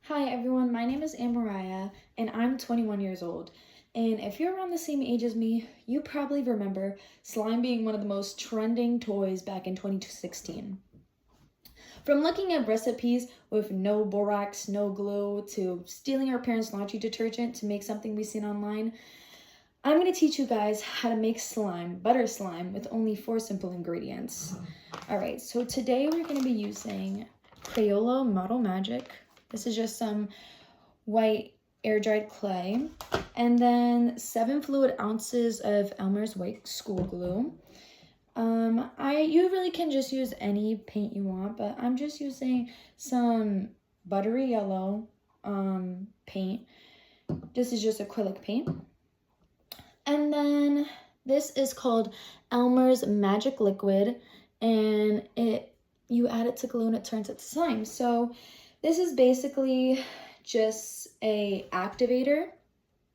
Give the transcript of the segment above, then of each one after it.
Hi everyone, my name is Amariah and I'm 21 years old. And if you're around the same age as me, you probably remember slime being one of the most trending toys back in 2016. From looking at recipes with no borax, no glue, to stealing our parents' laundry detergent to make something we've seen online, I'm going to teach you guys how to make slime, butter slime, with only 4 simple ingredients. Alright, so today we're going to be using Crayola Model Magic. This is just some white air-dried clay, and then 7 fluid ounces of Elmer's white school glue. You really can just use any paint you want, but I'm just using some buttery yellow paint. This is just acrylic paint. And then this is called Elmer's Magic Liquid, and you add it to glue and it turns it to slime. So this is basically just a activator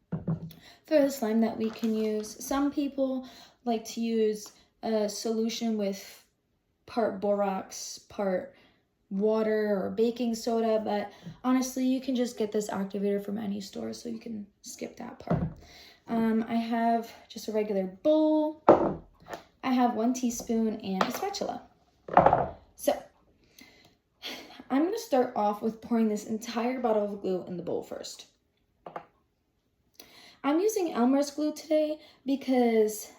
for the slime that we can use. Some people like to use a solution with part borax, part water or baking soda, but honestly you can just get this activator from any store, so you can skip that part. I have just a regular bowl. I have 1 teaspoon and a spatula. So I'm going to start off with pouring this entire bottle of glue in the bowl first. I'm using Elmer's glue today because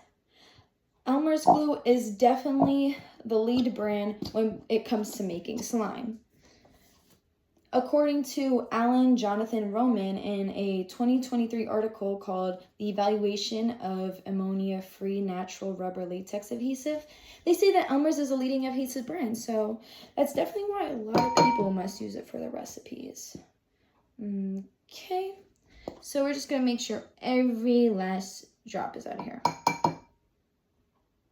Elmer's glue is definitely the lead brand when it comes to making slime. According to Alan Jonathan Roman in a 2023 article called The Evaluation of Ammonia-Free Natural Rubber Latex Adhesive, they say that Elmer's is a leading adhesive brand, so that's definitely why a lot of people must use it for their recipes. Okay, so we're just going to make sure every last drop is out of here.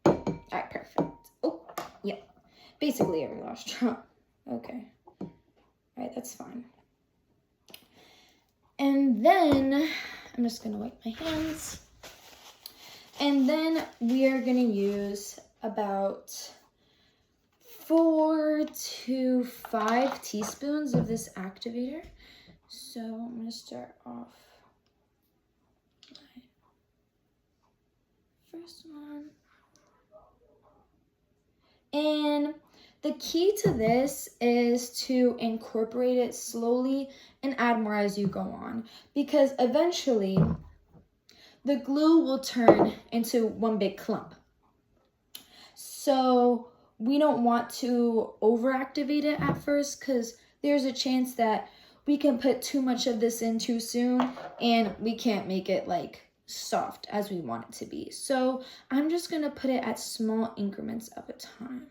Alright, perfect. Oh, yeah, basically every last drop. Okay. Alright, that's fine. And then I'm just going to wipe my hands. And then we are going to use about 4 to 5 teaspoons of this activator. So I'm going to start off my first one. And the key to this is to incorporate it slowly and add more as you go on, because eventually the glue will turn into one big clump. So we don't want to overactivate it at first, because there's a chance that we can put too much of this in too soon and we can't make it like soft as we want it to be. So I'm just going to put it at small increments of a time.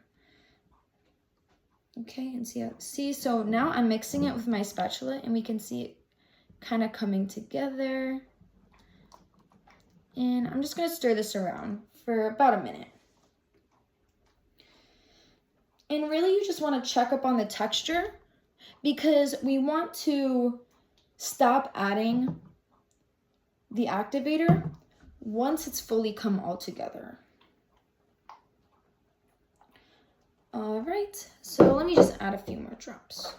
Okay, and see, so now I'm mixing it with my spatula and we can see it kind of coming together. And I'm just going to stir this around for about a minute. And really you just want to check up on the texture, because we want to stop adding the activator once it's fully come all together. All right, so let me just add a few more drops.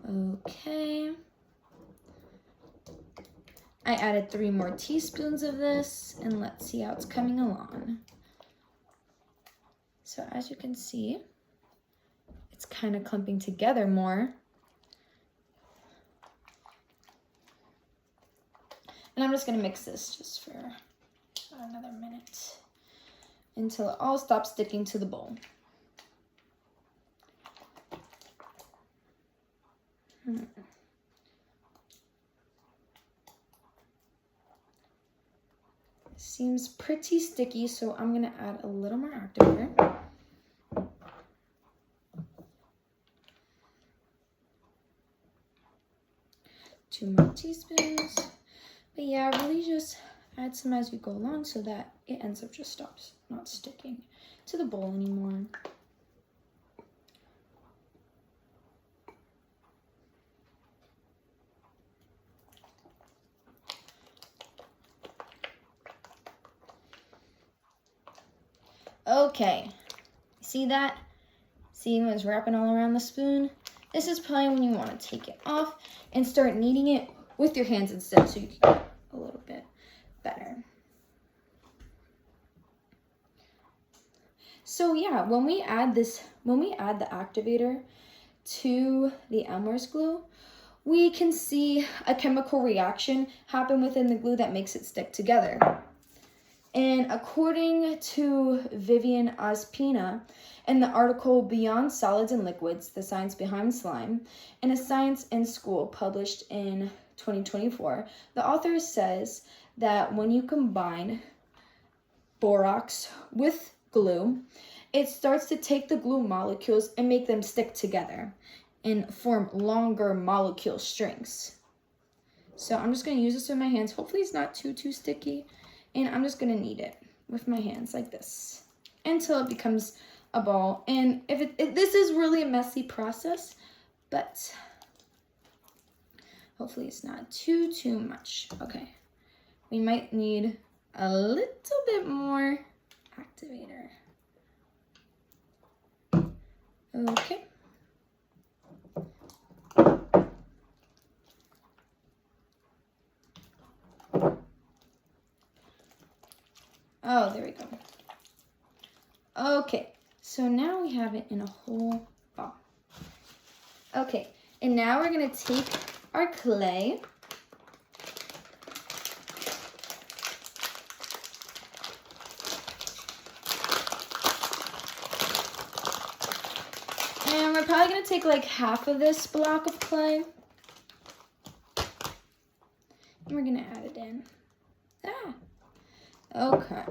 Okay. I added 3 more teaspoons of this, and let's see how it's coming along. So as you can see, it's kind of clumping together more. And I'm just going to mix this just for another minute until it all stops sticking to the bowl. Seems pretty sticky, so I'm going to add a little more activator. 2 more teaspoons. But yeah, really just add some as you go along so that it ends up just stops not sticking to the bowl anymore. Okay, see that? See when it's wrapping all around the spoon? This is probably when you want to take it off and start kneading it with your hands instead so you can get a little bit better. So yeah, when we add the activator to the Elmer's glue, we can see a chemical reaction happen within the glue that makes it stick together. And according to Vivian Ospina, in the article Beyond Solids and Liquids, The Science Behind Slime, in a Science in School published in 2024, the author says that when you combine borax with glue, it starts to take the glue molecules and make them stick together and form longer molecule strings. So I'm just going to use this with my hands. Hopefully it's not too sticky. And I'm just going to knead it with my hands like this until it becomes a ball. And this is really a messy process, but hopefully it's not too much. Okay, we might need a little bit more activator. Okay. Oh, there we go. Okay, so now we have it in a whole ball. Okay, and now we're gonna take our clay. And we're probably gonna take like half of this block of clay. And we're gonna add it in. Okay.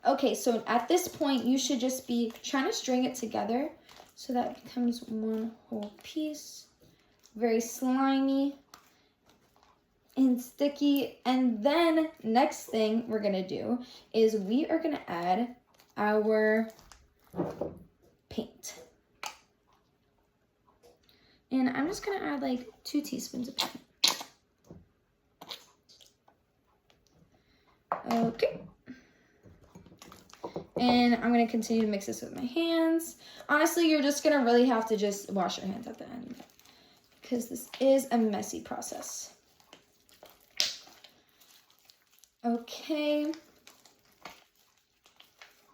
Okay, so at this point, you should just be trying to string it together so that it becomes one whole piece. Very slimy and sticky. And then next thing we're gonna do is we are gonna add our paint. And I'm just gonna add like 2 teaspoons of paint. Okay. And I'm gonna continue to mix this with my hands. Honestly, you're just gonna really have to just wash your hands at the end because this is a messy process. Okay.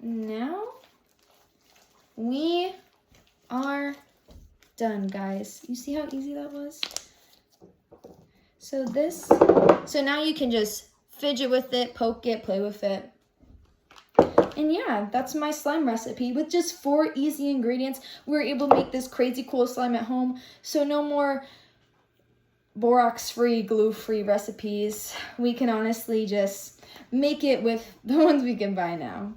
Now we are done, guys. You see how easy that was? So now you can just fidget with it, poke it, play with it. And yeah, that's my slime recipe. With just 4 easy ingredients, we were able to make this crazy cool slime at home. So no more borax-free, glue-free recipes. We can honestly just make it with the ones we can buy now.